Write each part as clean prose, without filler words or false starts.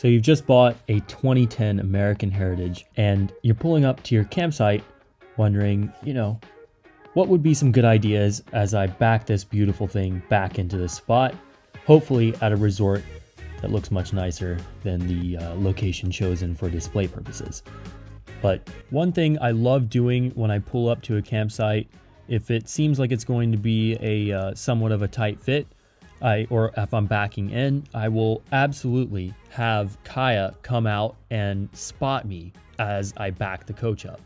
So you've just bought a 2010 American Heritage and you're pulling up to your campsite wondering, what would be some good ideas as I back this beautiful thing back into this spot, hopefully at a resort that looks much nicer than the location chosen for display purposes. But one thing I love doing when I pull up to a campsite, if it seems like it's going to be a somewhat of a tight fit, or if I'm backing in, I will absolutely have Kaya come out and spot me as I back the coach up.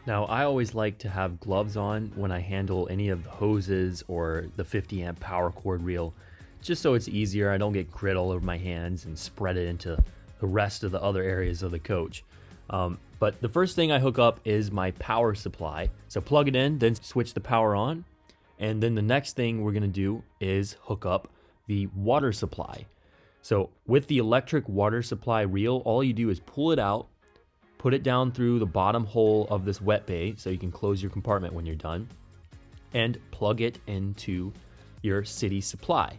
Now, I always like to have gloves on when I handle any of the hoses or the 50 amp power cord reel, just so it's easier. I don't get grit all over my hands and spread it into the rest of the other areas of the coach. But the first thing I hook up is my power supply. So plug it in, then switch the power on. And then the next thing we're gonna do is hook up the water supply. So with the electric water supply reel, all you do is pull it out, put it down through the bottom hole of this wet bay so you can close your compartment when you're done, and plug it into your city supply.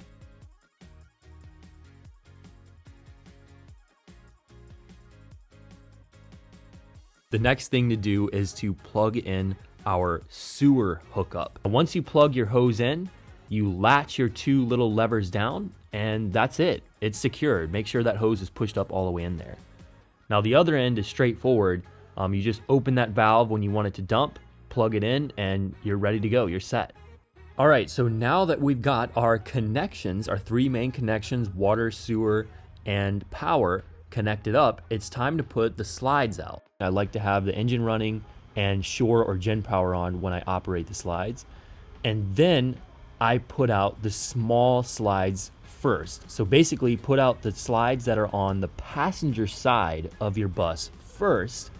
The next thing to do is to plug in our sewer hookup. Once you plug your hose in, you latch your two little levers down, and that's it. It's secured. Make sure that hose is pushed up all the way in there. Now the other end is straightforward. You just open that valve when you want it to dump, plug it in, and you're ready to go. You're set. All right, so now that we've got our connections, our three main connections, water, sewer, and power, connected up, it's time to put the slides out. I like to have the engine running and shore or gen power on when I operate the slides. And then I put out the small slides first. So basically put out the slides that are on the passenger side of your bus first,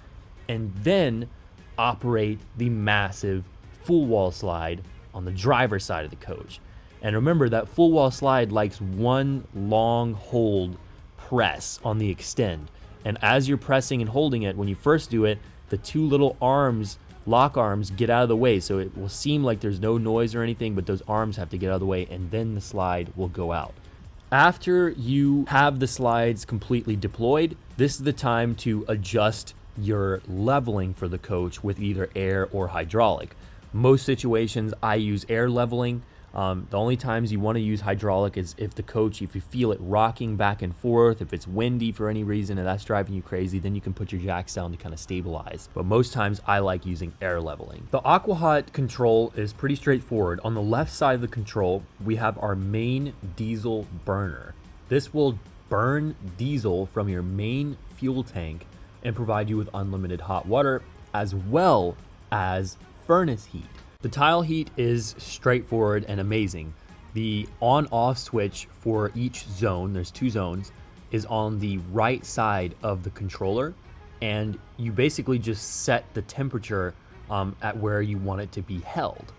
and then operate the massive full wall slide on the driver's side of the coach. And remember that full wall slide likes one long hold press on the extend. And as you're pressing and holding it, when you first do it, the two little arms, lock arms, get out of the way. So it will seem like there's no noise or anything, but those arms have to get out of the way, and then the slide will go out. After you have the slides completely deployed, this is the time to adjust your leveling for the coach with either air or hydraulic. Most situations I use air leveling. The only times you want to use hydraulic is if you feel it rocking back and forth, if it's windy for any reason and that's driving you crazy, then you can put your jacks down to kind of stabilize. But most times I like using air leveling. The AquaHot control is pretty straightforward. On the left side of the control, we have our main diesel burner. This will burn diesel from your main fuel tank and provide you with unlimited hot water as well as furnace heat. The tile heat is straightforward and amazing. The on-off switch for each zone, there's two zones, is on the right side of the controller, and you basically just set the temperature at where you want it to be held.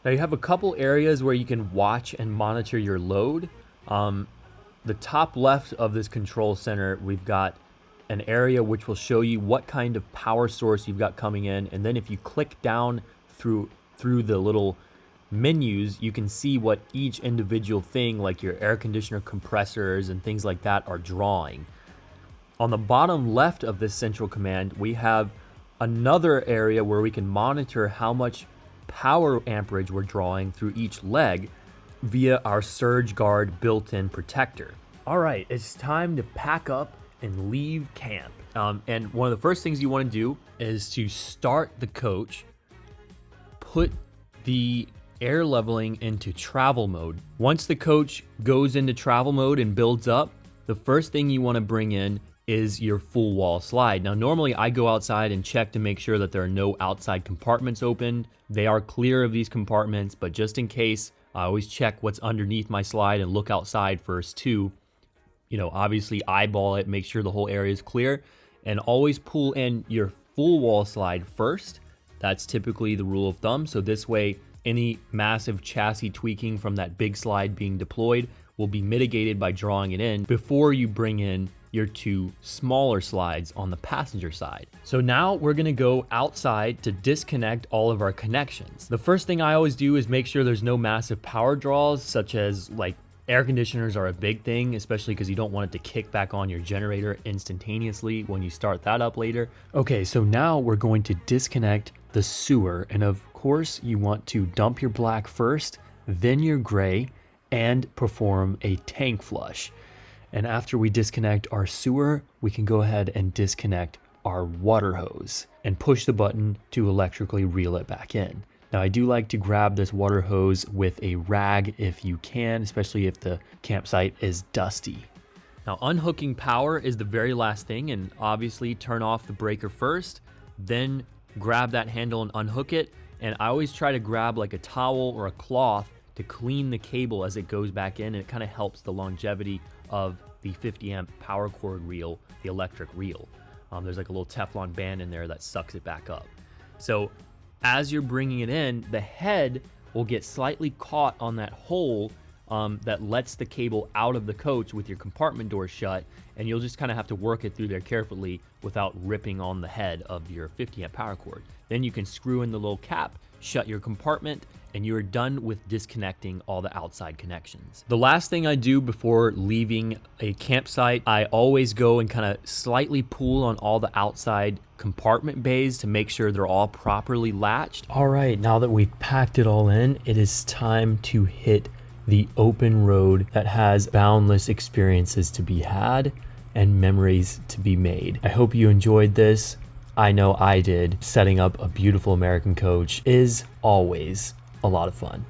Now you have a couple areas where you can watch and monitor your load. The top left of this control center, we've got an area which will show you what kind of power source you've got coming in, and then if you click down through the little menus, you can see what each individual thing, like your air conditioner compressors and things like that, are drawing. On the bottom left of this central command, we have another area where we can monitor how much power amperage we're drawing through each leg via our Surge Guard built-in protector. All right, it's time to pack up and leave camp. And one of the first things you want to do is to start the coach, put the air leveling into travel mode. Once the coach goes into travel mode and builds up, the first thing you want to bring in is your full wall slide. Now, normally I go outside and check to make sure that there are no outside compartments opened. They are clear of these compartments, but just in case, I always check what's underneath my slide and look outside first too. Obviously eyeball it, make sure the whole area is clear, and always pull in your full wall slide first. That's typically the rule of thumb. So this way, any massive chassis tweaking from that big slide being deployed will be mitigated by drawing it in before you bring in your two smaller slides on the passenger side. So now we're gonna go outside to disconnect all of our connections. The first thing I always do is make sure there's no massive power draws, such as like Air conditioners are a big thing, especially because you don't want it to kick back on your generator instantaneously when you start that up later. Okay, so now we're going to disconnect the sewer. And of course, you want to dump your black first, then your gray, and perform a tank flush. And after we disconnect our sewer, we can go ahead and disconnect our water hose and push the button to electrically reel it back in. Now, I do like to grab this water hose with a rag if you can, especially if the campsite is dusty. Now, unhooking power is the very last thing, and obviously turn off the breaker first, then grab that handle and unhook it. And I always try to grab like a towel or a cloth to clean the cable as it goes back in, and it kind of helps the longevity of the 50 amp power cord reel, the electric reel. There's like a little Teflon band in there that sucks it back up. So as you're bringing it in, the head will get slightly caught on that hole that lets the cable out of the coach with your compartment door shut, and you'll just kind of have to work it through there carefully without ripping on the head of your 50 amp power cord. Then you can screw in the little cap, shut your compartment, and you're done with disconnecting all the outside connections. The last thing I do before leaving a campsite, I always go and kind of slightly pull on all the outside compartment bays to make sure they're all properly latched. All right, now that we've packed it all in, it is time to hit the open road that has boundless experiences to be had and memories to be made. I hope you enjoyed this. I know I did. Setting up a beautiful American coach is always a lot of fun.